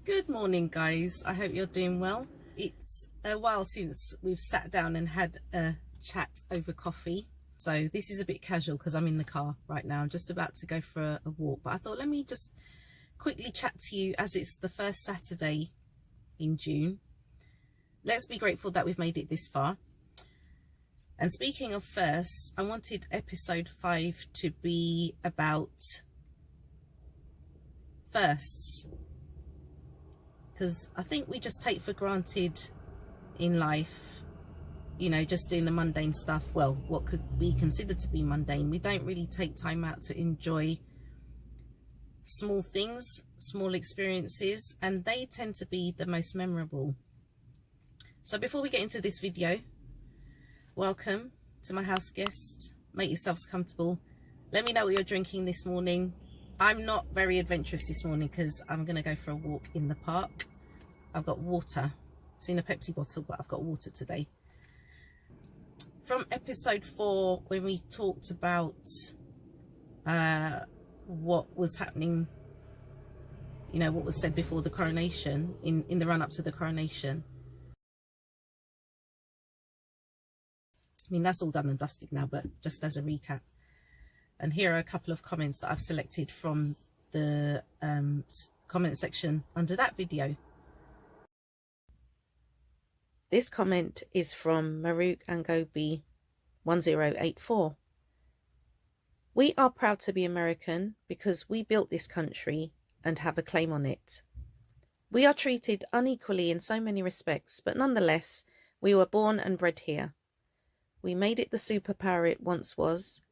Good morning, guys. I hope you're doing well. It's a while since we've sat down and had a chat over coffee, so this is a bit casual because I'm in the car right now. I'm just about to go for a walk, but I thought let me just quickly chat to you as it's the first Saturday in June. Let's be grateful that we've made it this far. And speaking of firsts, I wanted episode 5 to be about firsts, because I think we just take for granted in life, you know, just doing the mundane stuff. Well, what could be considered to be mundane. We don't really take time out to enjoy small things, small experiences, and they tend to be the most memorable. So before we get into this video, welcome to my house guests. Make yourselves comfortable. Let me know what you're drinking this morning. I'm not very adventurous this morning because I'm going to go for a walk in the park. I've got water. It's in a Pepsi bottle, but I've got water today. From episode 4, when we talked about what was happening, you know, what was said before the coronation, in the run-up to the coronation. I mean, that's all done and dusted now, but just as a recap. And here are a couple of comments that I've selected from the comment section under that video. This comment is from Maruk Angobi 1084. We are proud to be American because we built this country and have a claim on it. We are treated unequally in so many respects, but nonetheless, we were born and bred here. We made it the superpower it once was.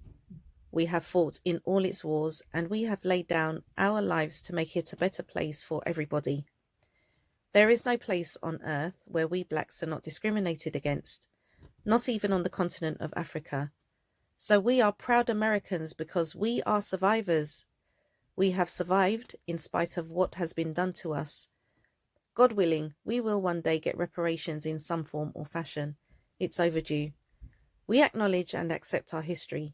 We have fought in all its wars, and we have laid down our lives to make it a better place for everybody. There is no place on earth where we blacks are not discriminated against, not even on the continent of Africa. So we are proud Americans because we are survivors. We have survived in spite of what has been done to us. God willing, we will one day get reparations in some form or fashion. It's overdue. We acknowledge and accept our history.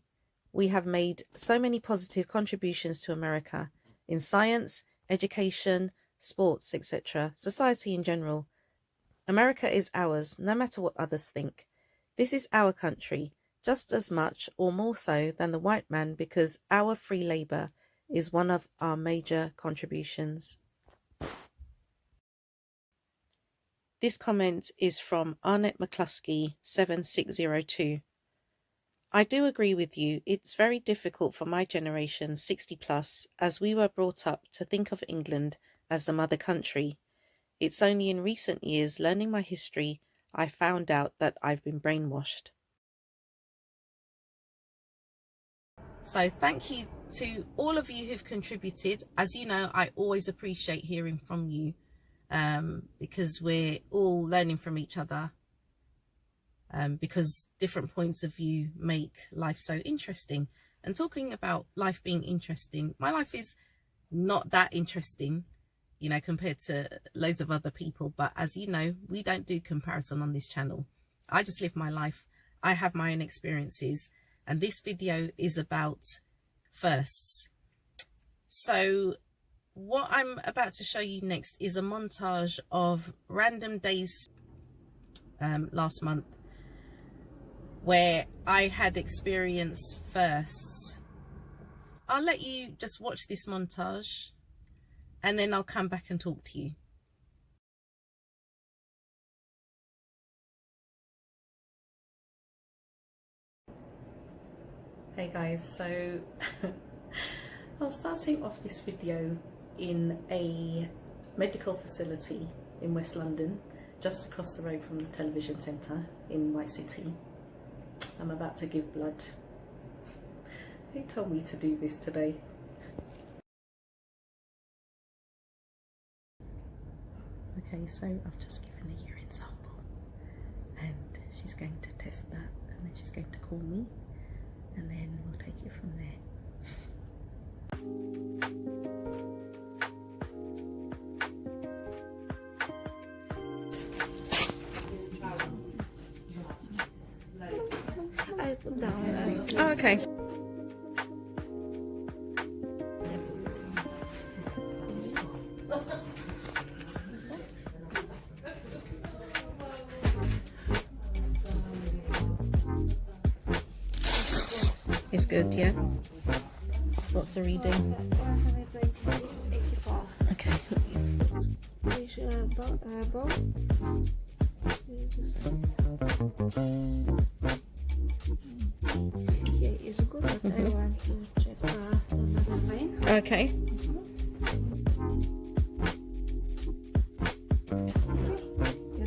We have made so many positive contributions to America in science, education, sports, etc., society in general. America is ours, no matter what others think. This is our country, just as much or more so than the white man, because our free labor is one of our major contributions. This comment is from Arnett McCluskey 7602. I do agree with you. It's very difficult for my generation, 60 plus, as we were brought up to think of England as the mother country. It's only in recent years, learning my history, I found out that I've been brainwashed. So thank you to all of you who've contributed. As you know, I always appreciate hearing from you because we're all learning from each other. Because different points of view make life so interesting. And talking about life being interesting, my life is not that interesting, you know, compared to loads of other people. But as you know, we don't do comparison on this channel. I just live my life. I have my own experiences. And this video is about firsts. So what I'm about to show you next is a montage of random days last month where I had experienced firsts. I'll let you just watch this montage and then I'll come back and talk to you. Hey guys, so I'm starting off this video in a medical facility in West London, just across the road from the television centre in White City. I'm about to give blood. Who told me to do this today? Okay, so I've just given a urine sample and she's going to test that and then she's going to call me and then we'll take it from there. Oh, okay. is good, yeah? What's the reading? 126.84. Okay. Which bow? Okay, it's good, but I want to check another line. Okay. Got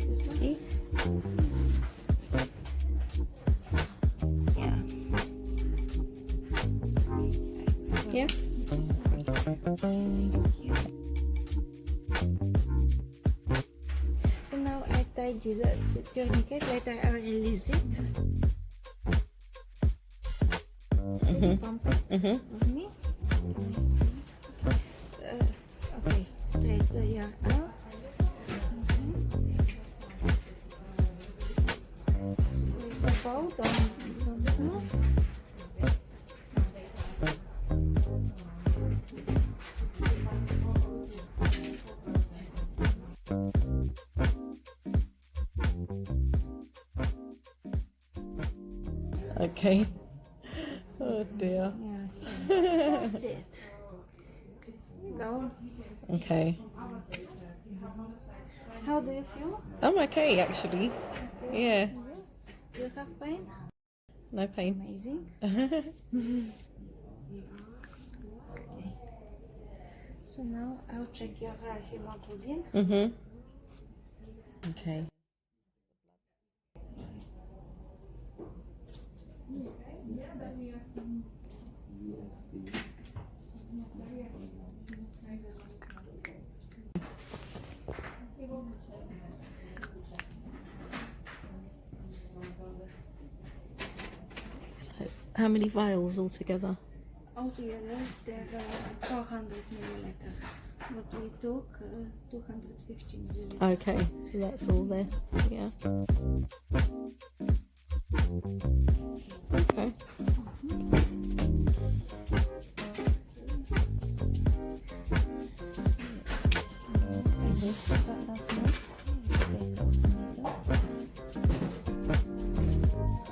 this one? Yeah. Yeah. So now I tied the tourniquet, later I release it. Pump it of me. Okay, straight the yarn out. The bow, don't move. Okay. Oh dear. Yeah, that's it. Go. Okay. How do you feel? I'm okay, actually. Yeah. You have pain? No pain. Amazing. So now I'll check your hemoglobin. Okay. So, how many vials altogether? Altogether, there are 400 milliliters, but we took 250 milliliters. Okay, so that's all there. Yeah. Okay.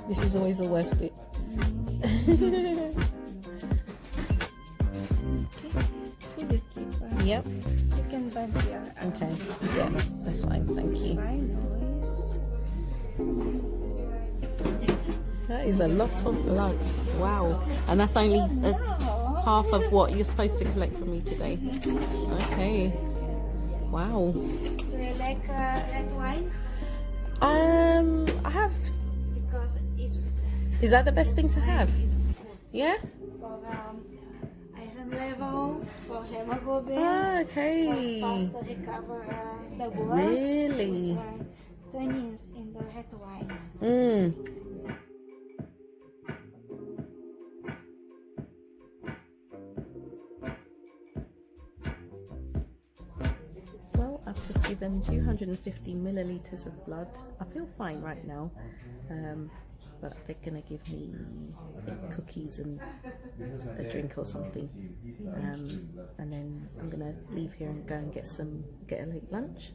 This is always the worst bit. Yep. You can bend your arm. Okay. Yeah, that's fine. Thank you. Fine, always. That is a lot of blood. Wow. And that's only half of what you're supposed to collect from me today. Okay. Wow. Do you like red wine? I have. Because it's Is that the best thing to have? Yeah. for iron level, for hemoglobin, Ah, okay. for faster recover the blood. Really? Tannins in the red wine. Well, I've just given 250 milliliters of blood. I feel fine right now, but they're gonna give me cookies and a drink or something, and then I'm gonna leave here and go and get a late lunch.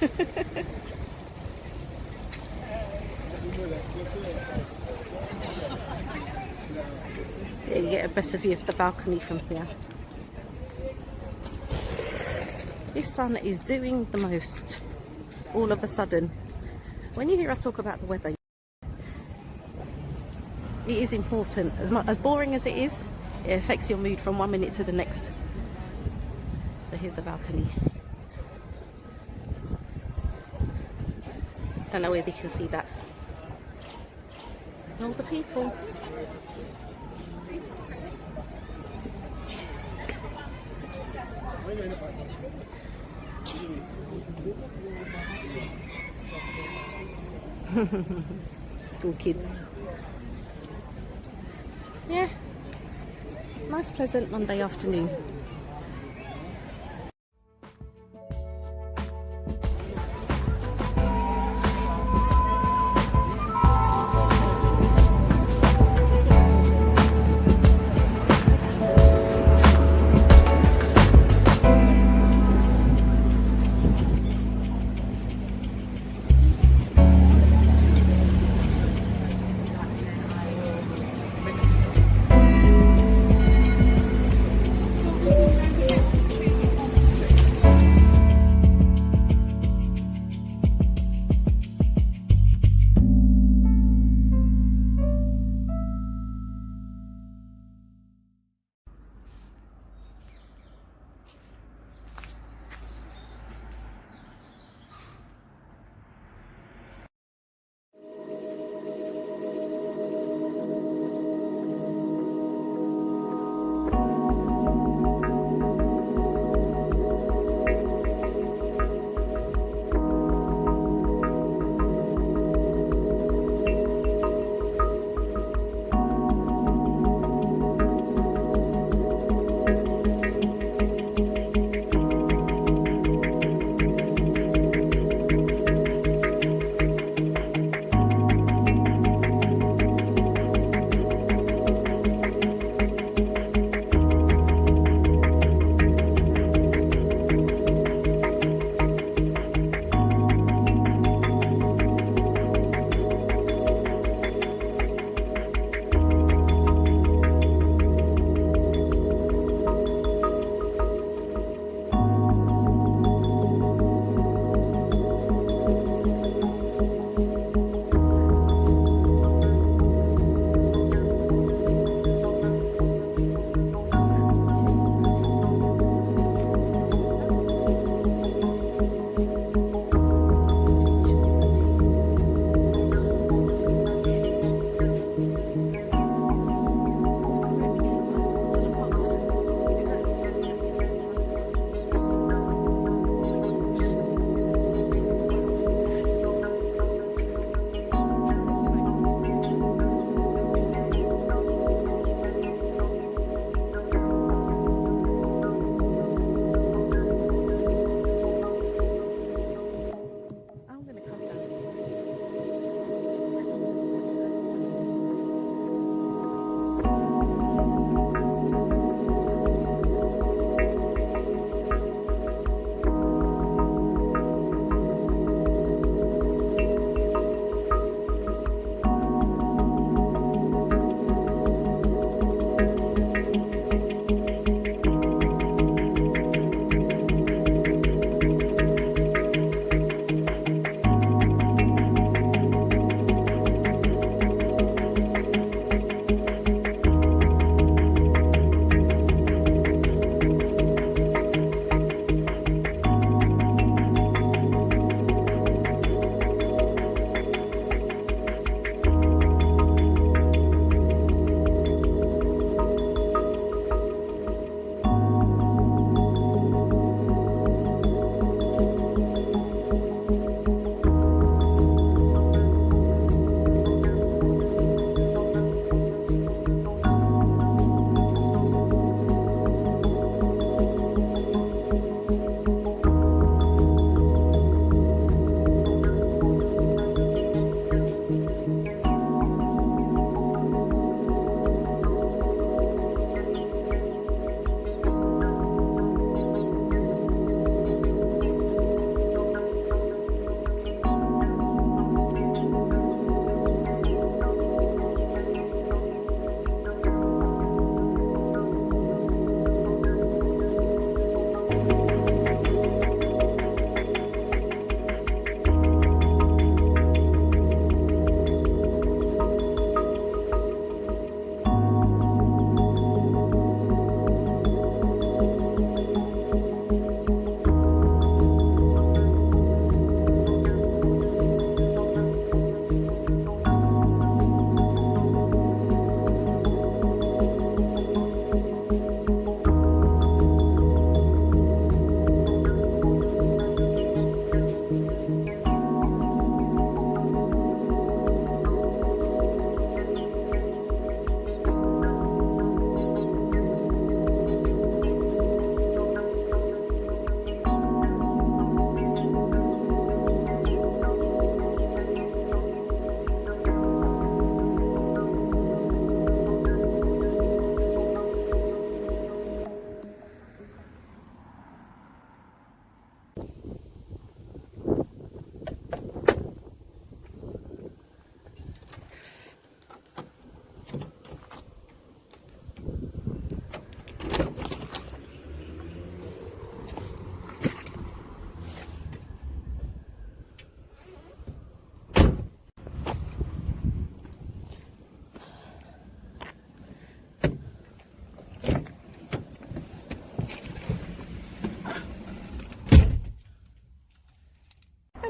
Yeah, you get a better view of the balcony from here. This sun is doing the most all of a sudden. When you hear us talk about the weather, it is important. As boring as it is, it affects your mood from one minute to the next. So here's the balcony. Don't know whether you can see that. And all the people. School kids. Yeah, nice pleasant Monday afternoon.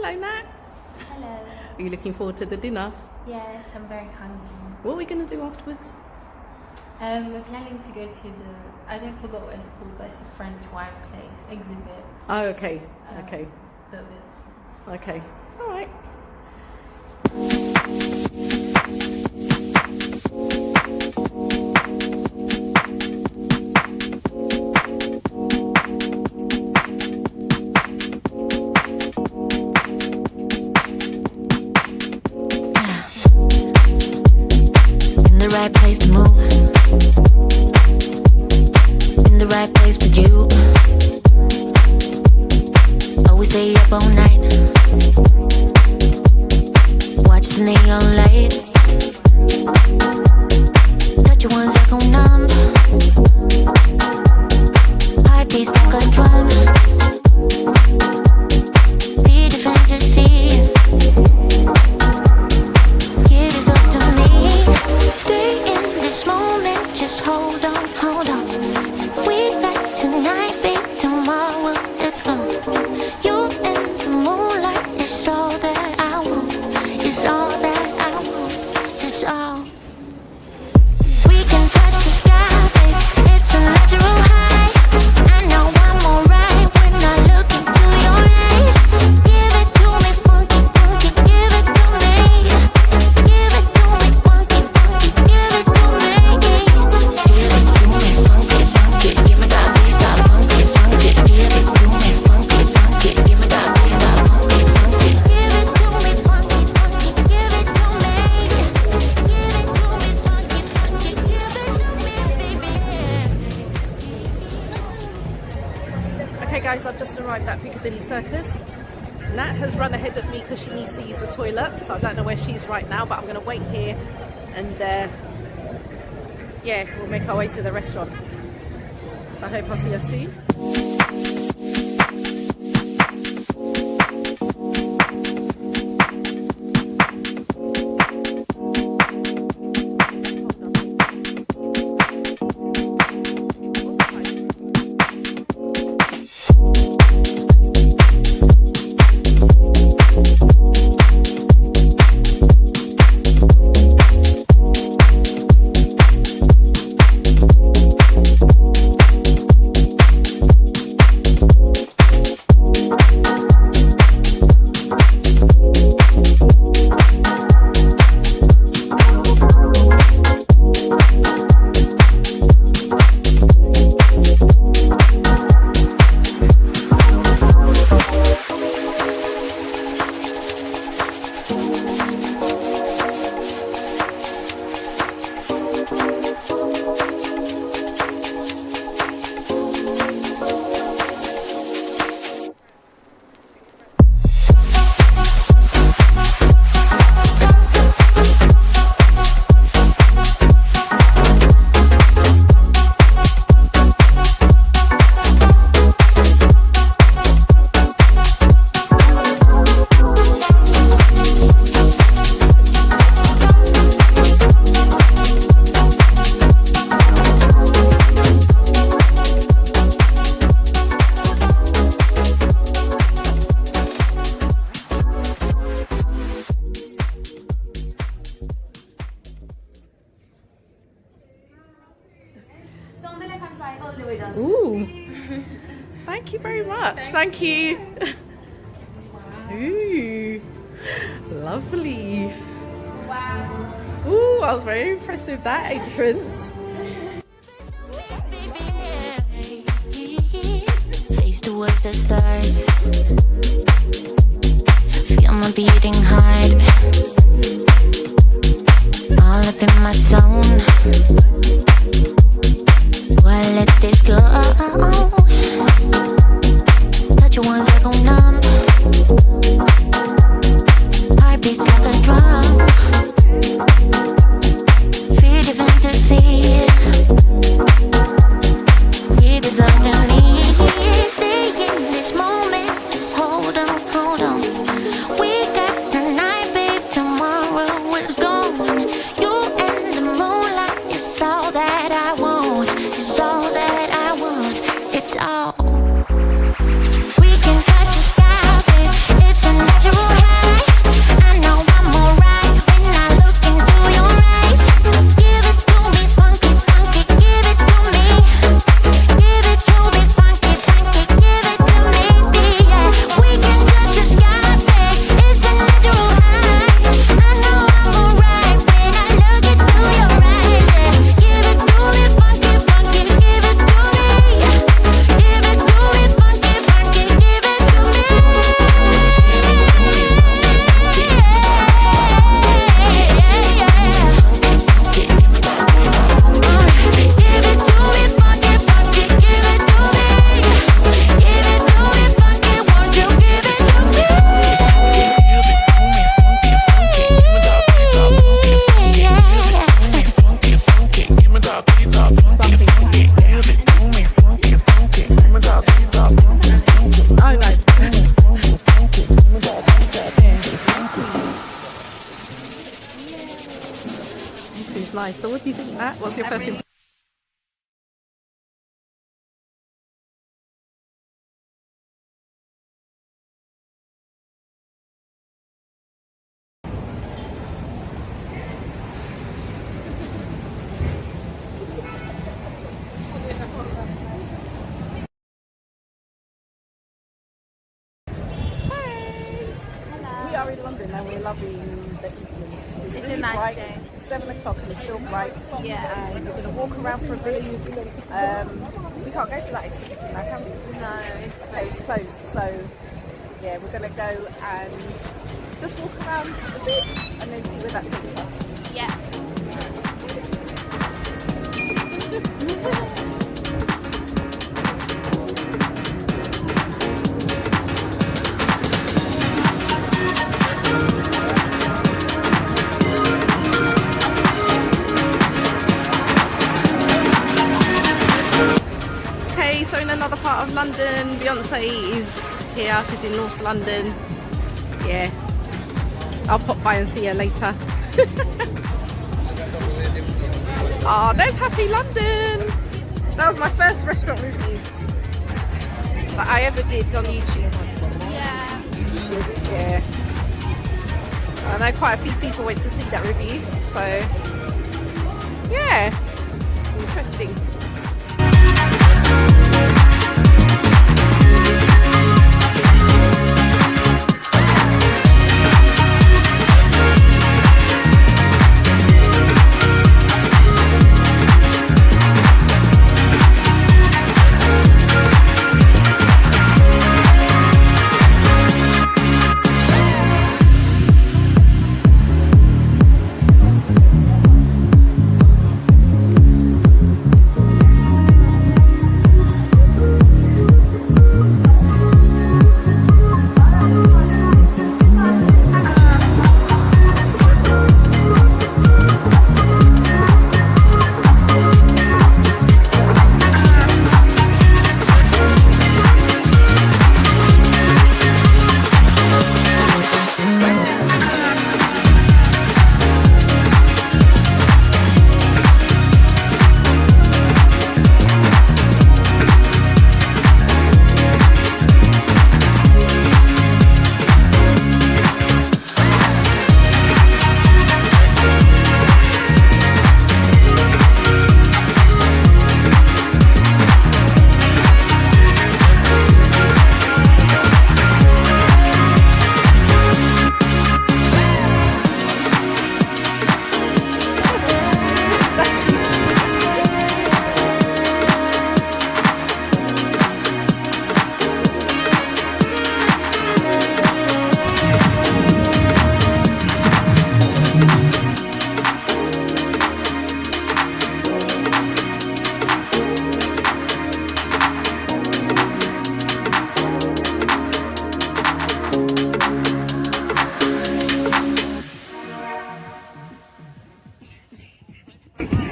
Hello, Nat. Hello. Are you looking forward to the dinner? Yes, I'm very hungry. What are we going to do afterwards? We're planning to go to I don't forget what it's called, but it's a French wine place exhibit. Oh, okay. Okay. But we'll see. Okay. All right. In the right place to move. In the right place with you. Always stay up all night. Watch the neon light. Touch you once I go numb. Heartbeats like a drum. Feed your fantasy. Give yourself to me. Stay in this moment. Just hold on, hold on. We got tonight, babe. Tomorrow it's gone. You and the moonlight is all that I want. It's all that I want. It's all. We can touch the sky, babe. It's a natural high. I know I'm alright when I look into your eyes. Give it to me, funky, funky. Give it to me. Give it to me, funky, funky. Give it to me. Give it to me, funky, funky. Give me that beat, that funky, funky. Give it to me, funky, funky. Give me that beat, that funky, funky. Give it to me, funky, funky. Give it to me. Give it to me, funky, funky. Give it to me, baby. Okay, guys, I've just arrived at Piccadilly Circus. Nat has run ahead of me because she needs to use the toilet, so I don't know where she's right now, but I'm going to wait here and yeah, we'll make our way to the restaurant. So I hope I'll see her soon. Ooh, thank you very much. Thank you. Ooh, lovely. Wow. Ooh, I was very impressed with that entrance. Face towards the stars. Feel my beating heart. All up in my zone. Why let this go? Touch you once I go numb. Heartbeats like a drum. Feed your fantasy. Give yourself to me. Stay in this moment. Just hold on, hold on. We got tonight, baby. lie. So what do you think, Matt? What's your first impression? We are in London and we're loving the evening. It's a really nice bright. day. 7 o'clock and it's still bright. Yeah. And we're going to walk around for a bit. We can't go to that exhibition now, can we? No, it's No, it's closed. So yeah, we're going to go and just walk around a bit and then see where that takes us. yeah. Okay, so in another part of London, Beyonce is here. She's in North London. Yeah, I'll pop by and see her later. Oh, there's Happy London. That was my first restaurant review that I ever did on YouTube. Yeah. Yeah, I know quite a few people went to see that review, so yeah, interesting.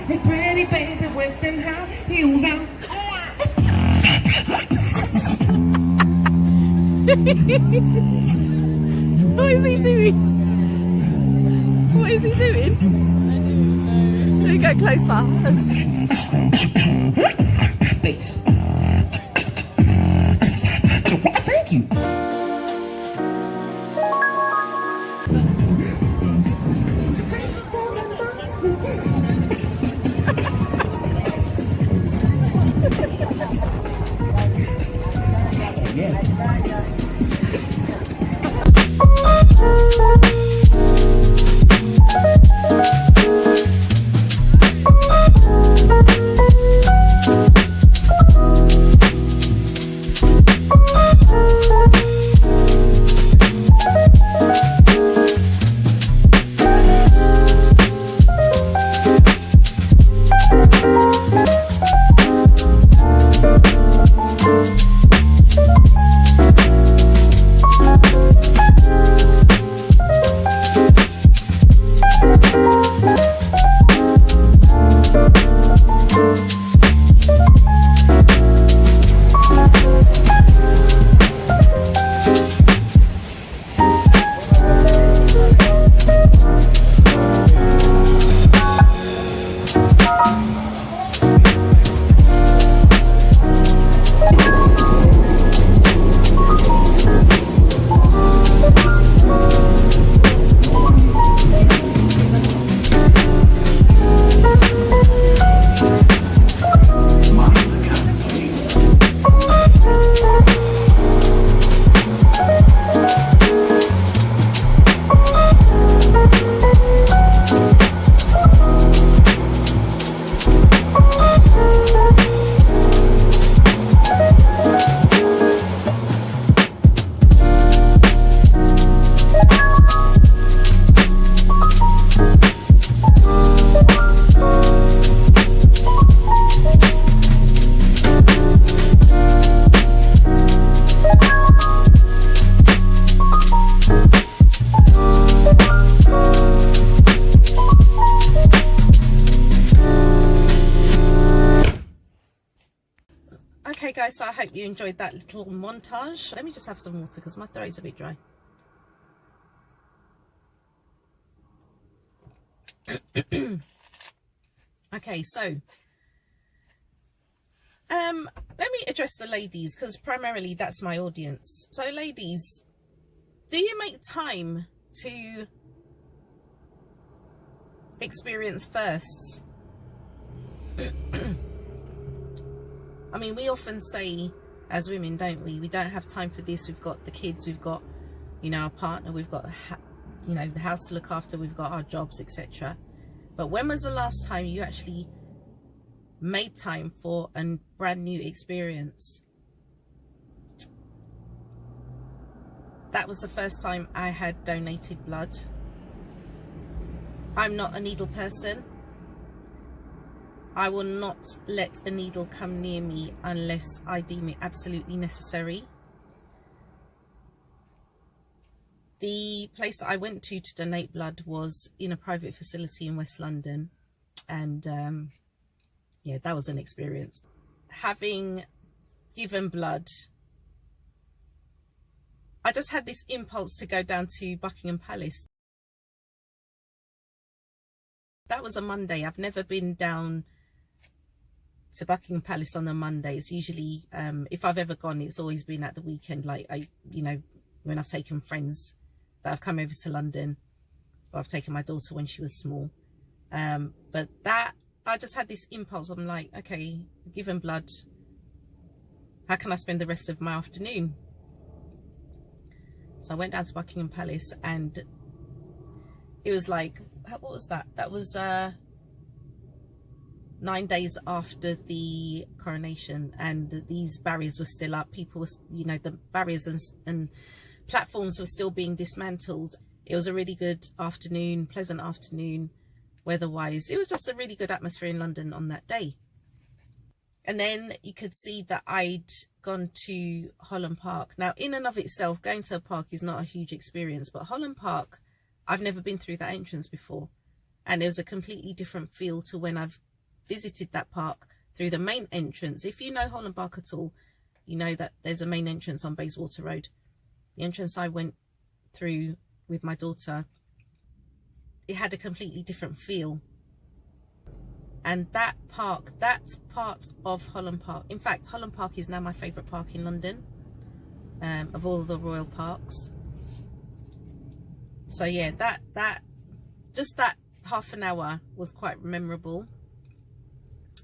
Hey, pretty baby with them high heels on. What is he doing? What is he doing? Let me get closer. Bass. Thank you. guys, so I hope you enjoyed that little montage. Let me just have some water because my throat is a bit dry. Okay, so let me address the ladies because primarily that's my audience. So ladies, do you make time to experience firsts? I mean, we often say as women, don't we don't have time for this. We've got the kids, we've got, you know, our partner, we've got, you know, the house to look after, we've got our jobs, etc. But when was the last time you actually made time for a brand new experience? That was the first time I had donated blood. I'm not a needle person. I will not let a needle come near me unless I deem it absolutely necessary. The place that I went to donate blood was in a private facility in West London, and yeah, that was an experience. Having given blood, I just had this impulse to go down to Buckingham Palace. That was a Monday. I've never been down to Buckingham Palace on a Monday. It's usually, if I've ever gone, it's always been at the weekend, like you know, when I've taken friends that have come over to London, or I've taken my daughter when she was small. But that, I just had this impulse. I'm like, okay, given blood, how can I spend the rest of my afternoon? So I went down to Buckingham Palace, and it was like, what was that? That was 9 days after the coronation, and these barriers were still up. People were, you know, the barriers and platforms were still being dismantled. It was a really good afternoon, pleasant afternoon, weather-wise. It was just a really good atmosphere in London on that day. And then you could see that I'd gone to Holland Park. Now, in and of itself, going to a park is not a huge experience, but Holland Park, I've never been through that entrance before. And it was a completely different feel to when I've visited that park through the main entrance. If you know Holland Park at all, you know that there's a main entrance on Bayswater Road. The entrance I went through with my daughter, it had a completely different feel. And that park, that part of Holland Park, in fact, Holland Park is now my favourite park in London, of all the royal parks. So yeah, just that half an hour was quite memorable.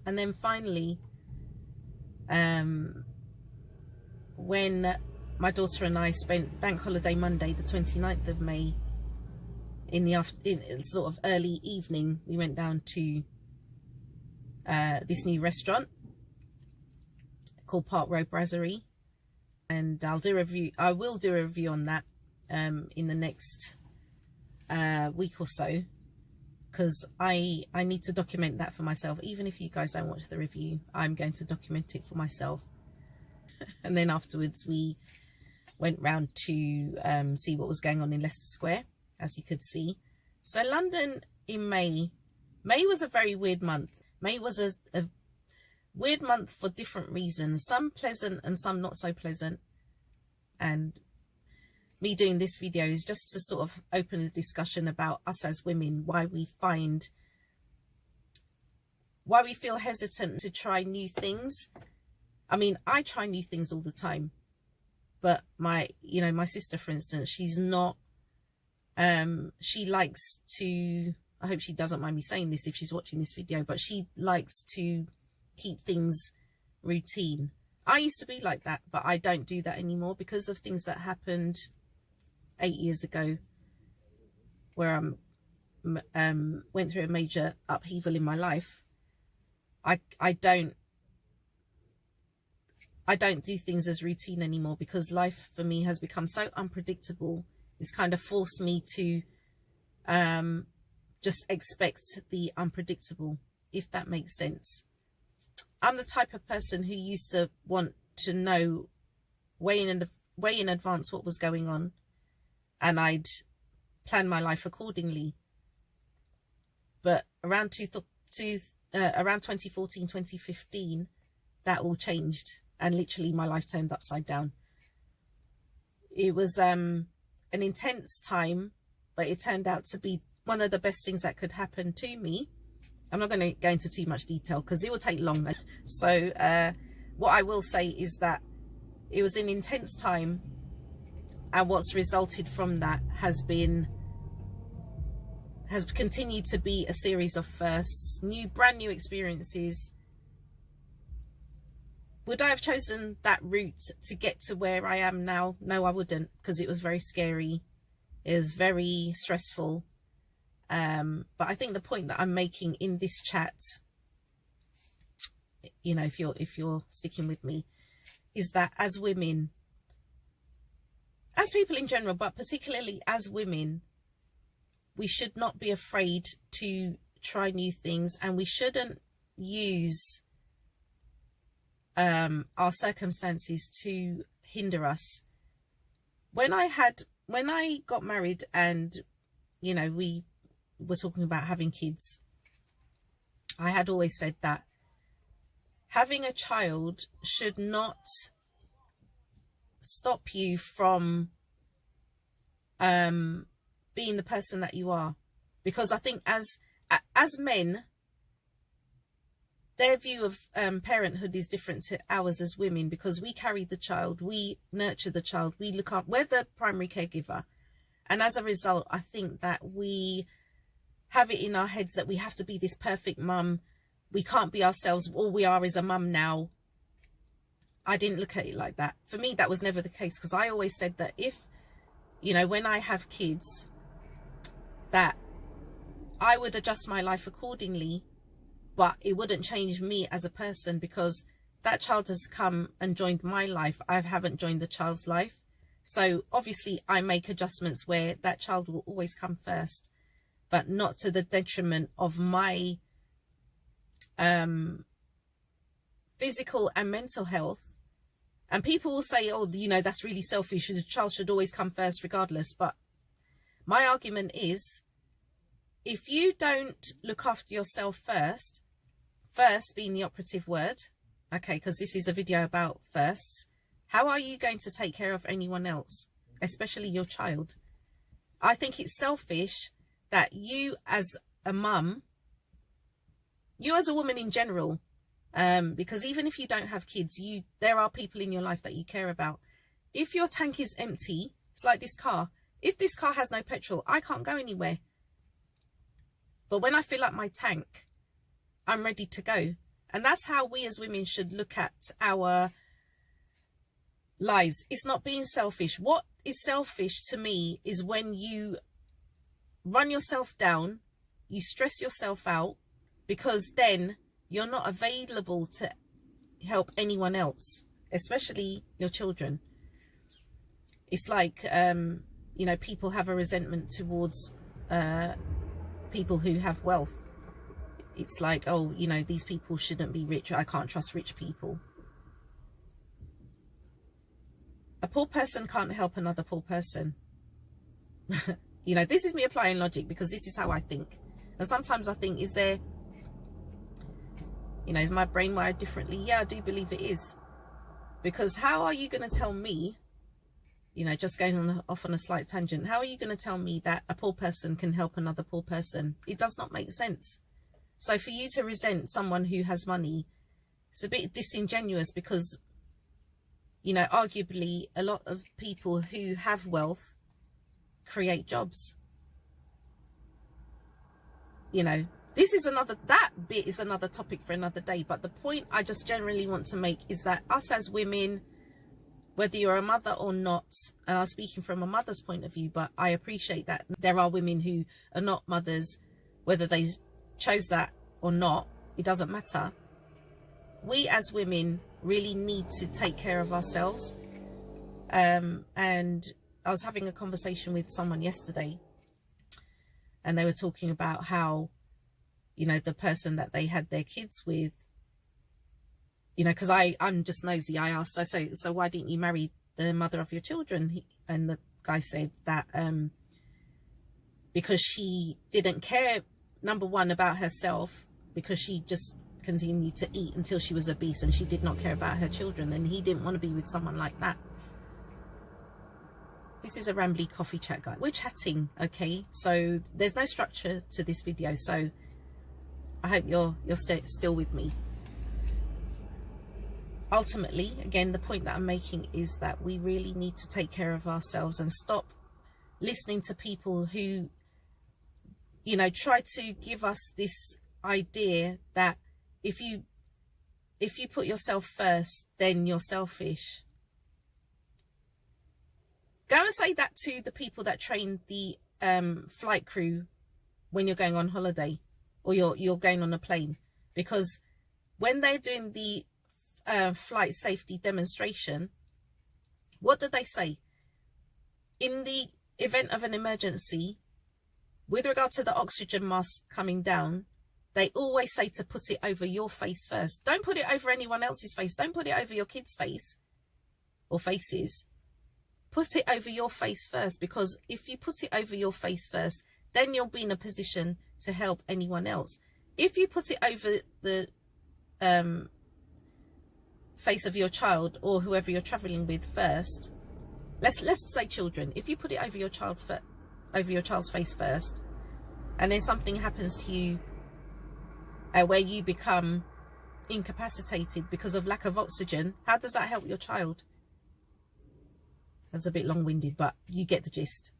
And then finally, when my daughter and I spent Bank Holiday Monday, the 29th of May, in sort of early evening, we went down to this new restaurant called Park Road Brasserie, and I will do a review on that in the next week or so, because I need to document that for myself. Even if you guys don't watch the review, I'm going to document it for myself. And then afterwards we went round to see what was going on in Leicester Square, as you could see. So London in May was a very weird month. May was a weird month for different reasons, some pleasant and some not so pleasant. And me doing this video is just to sort of open a discussion about us as women, why we feel hesitant to try new things. I mean, I try new things all the time, but my sister, for instance, she's not, she likes to, I hope she doesn't mind me saying this if she's watching this video, but she likes to keep things routine. I used to be like that, but I don't do that anymore because of things that happened 8 years ago, where I went through a major upheaval in my life. I don't do things as routine anymore, because life for me has become so unpredictable. It's kind of forced me to just expect the unpredictable, if that makes sense. I'm the type of person who used to want to know way in advance what was going on, and I'd plan my life accordingly. But around 2014, 2015, that all changed. and literally my life turned upside down. It was an intense time, but it turned out to be one of the best things that could happen to me. I'm not going to go into too much detail because it will take long. So what I will say is that it was an intense time, and what's resulted from that has continued to be a series of firsts, brand new experiences. Would I have chosen that route to get to where I am now? No, I wouldn't, because it was very scary. It was very stressful. But I think the point that I'm making in this chat, you know, if you're sticking with me, is that as women, as people in general, but particularly as women, we should not be afraid to try new things, and we shouldn't use our circumstances to hinder us. When I got married, and you know, we were talking about having kids, I had always said that having a child should not stop you from being the person that you are, because I think as men, their view of parenthood is different to ours as women, because we carry the child, we nurture the child, we look up, we're the primary caregiver, and as a result, I think that we have it in our heads that we have to be this perfect mum. We can't be ourselves. All we are is a mum now. I didn't look at it like that. For me, that was never the case, because I always said that if, you know, when I have kids, that I would adjust my life accordingly, but it wouldn't change me as a person, because that child has come and joined my life. I haven't joined the child's life. So obviously I make adjustments where that child will always come first, but not to the detriment of my physical and mental health. And people will say, oh, you know, that's really selfish, the child should always come first regardless. But my argument is, if you don't look after yourself first being the operative word, okay, because this is a video about firsts, how are you going to take care of anyone else, especially your child? I think it's selfish that you as a mum, you as a woman in general, because even if you don't have kids, there are people in your life that you care about. If your tank is empty, it's like this car. If this car has no petrol, I can't go anywhere. But when I fill up my tank, I'm ready to go. And that's how we as women should look at our lives. It's not being selfish. What is selfish to me is when you run yourself down, you stress yourself out, because then you're not available to help anyone else, especially your children. It's like, you know, people have a resentment towards people who have wealth. It's like, oh, you know, these people shouldn't be rich. I can't trust rich people. A poor person can't help another poor person. You know, this is me applying logic, because this is how I think. And sometimes I think, is there, you know, is my brain wired differently? Yeah, I do believe it is. Because how are you going to tell me, you know, just going off on a slight tangent, how are you going to tell me that a poor person can help another poor person? It does not make sense. So for you to resent someone who has money, it's a bit disingenuous, because, you know, arguably a lot of people who have wealth create jobs. You know, that bit is another topic for another day. But the point I just generally want to make is that us as women, whether you're a mother or not, and I'm speaking from a mother's point of view, but I appreciate that there are women who are not mothers, whether they chose that or not, it doesn't matter. We as women really need to take care of ourselves. And I was having a conversation with someone yesterday, and they were talking about how, you know, the person that they had their kids with, you know, because I'm just nosy, I asked, I say, so why didn't you marry the mother of your children? And the guy said that because she didn't care, number one, about herself, because she just continue to eat until she was obese and she did not care about her children, and he didn't want to be with someone like that. This is a rambly coffee chat, guy. We're chatting, okay? So there's no structure to this video, so I hope you're still with me. Ultimately, again, the point that I'm making is that we really need to take care of ourselves and stop listening to people who, you know, try to give us this idea that if you put yourself first, then you're selfish. Go and say that to the people that train the flight crew when you're going on holiday, or you're going on a plane, because when they're doing the flight safety demonstration, what do they say? In the event of an emergency, with regard to the oxygen mask coming down, they always say to put it over your face first. Don't put it over anyone else's face. Don't put it over your kid's face or faces. Put it over your face first, because if you put it over your face first, then you'll be in a position to help anyone else. If you put it over the face of your child or whoever you're traveling with first, let's say children, if you put it over your child's face first, and then something happens to you where you become incapacitated because of lack of oxygen, how does that help your child? That's a bit long-winded, but you get the gist.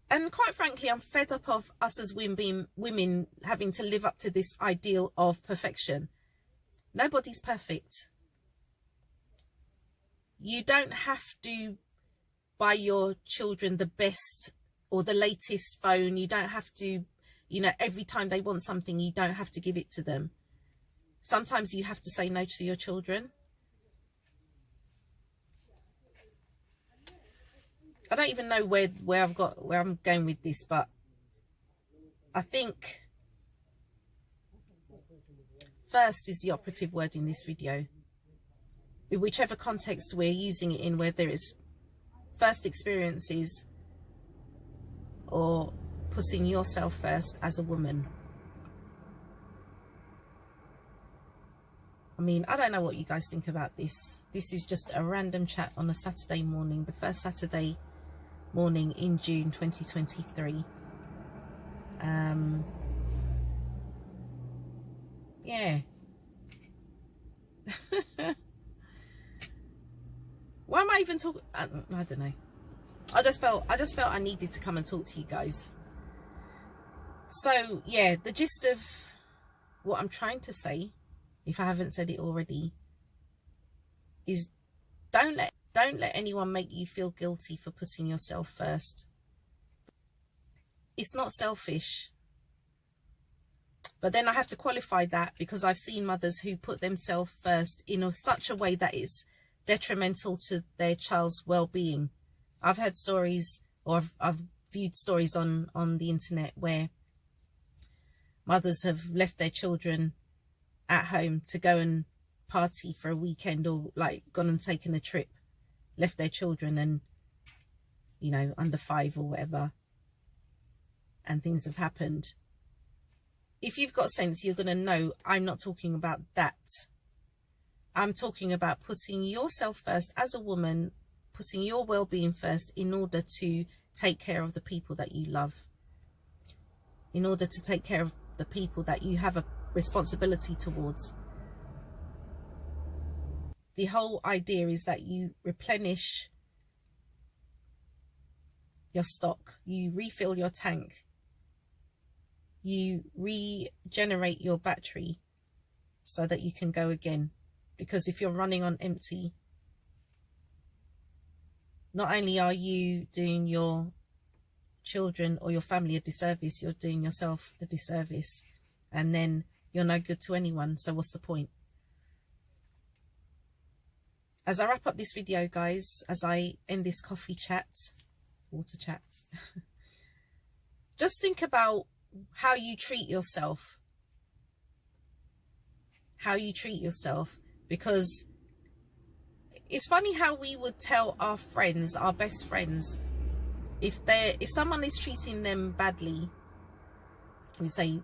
And quite frankly, I'm fed up of us as women having to live up to this ideal of perfection. Nobody's perfect. You don't have to buy your children the best or the latest phone. You don't have to, you know, every time they want something, you don't have to give it to them. Sometimes you have to say no to your children. I don't even know where I'm going with this, but I think first is the operative word in this video. In whichever context we're using it in, whether it's first experiences or putting yourself first as a woman. I mean, I don't know what you guys think about this. This is just a random chat on a Saturday morning, the first Saturday morning in June 2023. Yeah. Why am I even talking? I don't know. I just felt I needed to come and talk to you guys. So yeah, the gist of what I'm trying to say, if I haven't said it already, is don't let anyone make you feel guilty for putting yourself first. It's not selfish. But then I have to qualify that, because I've seen mothers who put themselves first in such a way that it's detrimental to their child's well-being. I've heard stories, or I've viewed stories on the internet where mothers have left their children at home to go and party for a weekend, or like gone and taken a trip, left their children and, you know, under 5 or whatever, and things have happened. If you've got sense, you're going to know I'm not talking about that. I'm talking about putting yourself first as a woman, putting your well-being first in order to take care of the people that you love, in order to take care of the people that you have a responsibility towards. The whole idea is that you replenish your stock, you refill your tank, you regenerate your battery so that you can go again. Because if you're running on empty, not only are you doing your children or your family a disservice, you're doing yourself a disservice, and then you're no good to anyone. So what's the point? As I wrap up this video, guys, as I end this coffee chat, water chat, just think about how you treat yourself. How you treat yourself. Because it's funny how we would tell our friends, our best friends, if someone is treating them badly, we say,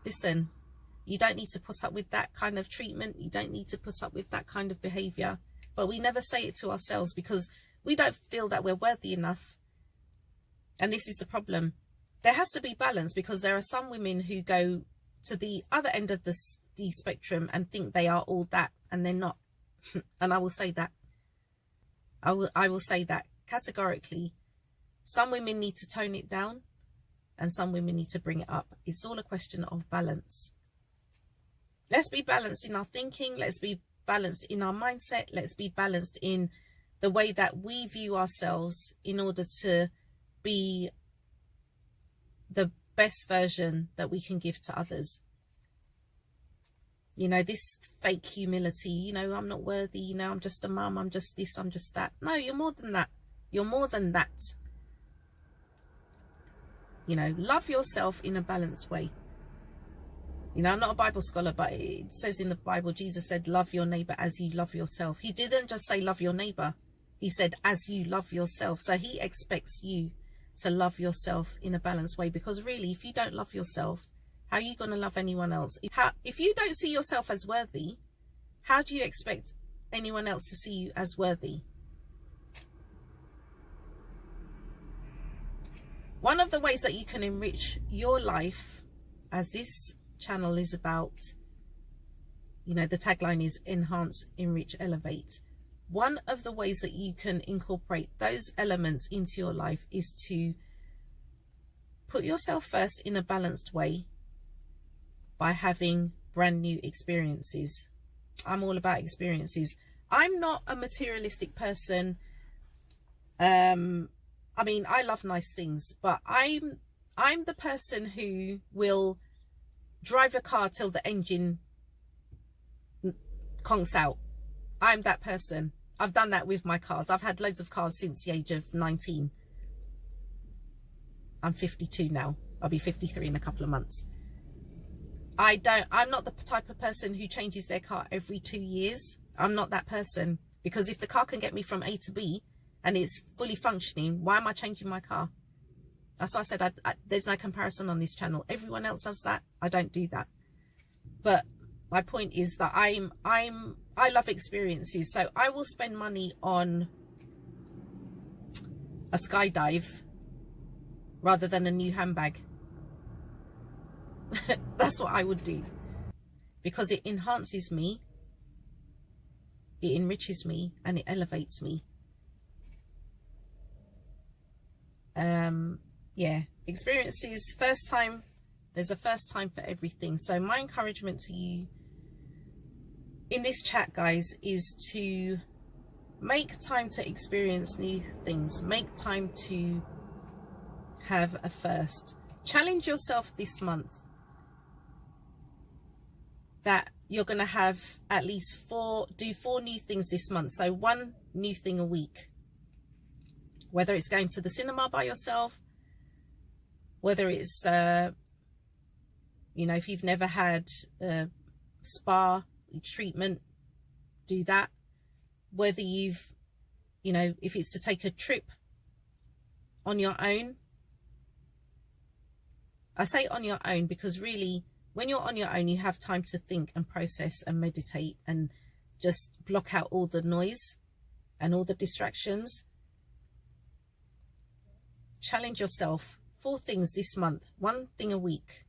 listen, You don't need to put up with that kind of treatment. You don't need to put up with that kind of behavior. But we never say it to ourselves because we don't feel that we're worthy enough. And this is the problem. There has to be balance, because there are some women who go to the other end of the spectrum and think they are all that, and they're not. And I will say that. I will say that categorically. Some women need to tone it down and some women need to bring it up. It's all a question of balance. Let's be balanced in our thinking. Let's be balanced in our mindset. Let's be balanced in the way that we view ourselves in order to be the best version that we can give to others. You know, this fake humility, you know, I'm not worthy, you know, I'm just a mum, I'm just this, I'm just that. No, you're more than that. You're more than that. You know, love yourself in a balanced way. You know, I'm not a Bible scholar, but it says in the Bible, Jesus said, love your neighbor as you love yourself. He didn't just say love your neighbor. He said, as you love yourself. So he expects you to love yourself in a balanced way, because really, if you don't love yourself, how are you going to love anyone else? If you don't see yourself as worthy, how do you expect anyone else to see you as worthy? One of the ways that you can enrich your life, as this channel is about, you know, the tagline is enhance, enrich, elevate. One of the ways that you can incorporate those elements into your life is to put yourself first in a balanced way by having brand new experiences. I'm all about experiences. I'm not a materialistic person. I mean, I love nice things, but I'm the person who will drive a car till the engine conks out. I'm that person. I've done that with my cars. I've had loads of cars since the age of 19. I'm 52 now. I'll be 53 in a couple of months. I'm not the type of person who changes their car every 2 years. I'm not that person, because if the car can get me from A to B and it's fully functioning, why am I changing my car? That's why I said there's no comparison on this channel. Everyone else does that. I don't do that. But my point is that I love experiences. So I will spend money on a skydive rather than a new handbag. That's what I would do, because it enhances me, it enriches me, and it elevates me. Yeah, experiences, first time, there's a first time for everything. So my encouragement to you in this chat, guys, is to make time to experience new things. Make time to have a first. Challenge yourself this month that you're going to have at least do four new things this month. So 1 new thing a week, whether it's going to the cinema by yourself, whether it's you know, if you've never had a spa treatment, do that. Whether you've, you know, if it's to take a trip on your own. I say on your own because really, when you're on your own, you have time to think and process and meditate and just block out all the noise and all the distractions. Challenge yourself. 4 things this month, 1 thing a week.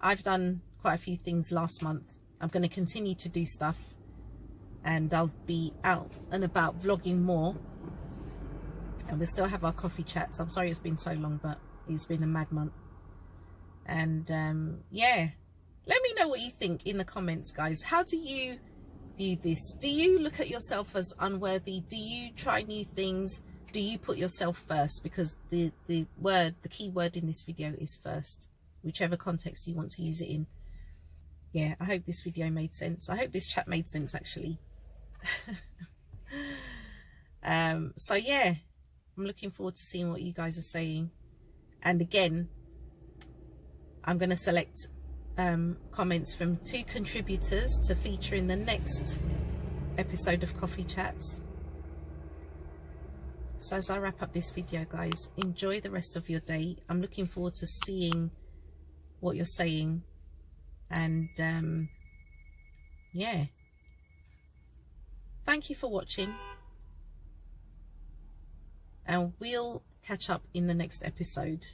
I've done quite a few things last month. I'm going to continue to do stuff, and I'll be out and about vlogging more, and we'll still have our coffee chats. I'm sorry it's been so long, but it's been a mad month. And yeah, let me know what you think in the comments, guys. How do you view this? Do you look at yourself as unworthy? Do you try new things? Do you put yourself first? Because the key word in this video is first, whichever context you want to use it in. Yeah, I hope this video made sense. I hope this chat made sense, actually. So yeah, I'm looking forward to seeing what you guys are saying. And again, I'm going to select comments from 2 contributors to feature in the next episode of Coffee Chats. So as I wrap up this video, guys, enjoy the rest of your day. I'm looking forward to seeing what you're saying. And yeah, thank you for watching, and we'll catch up in the next episode.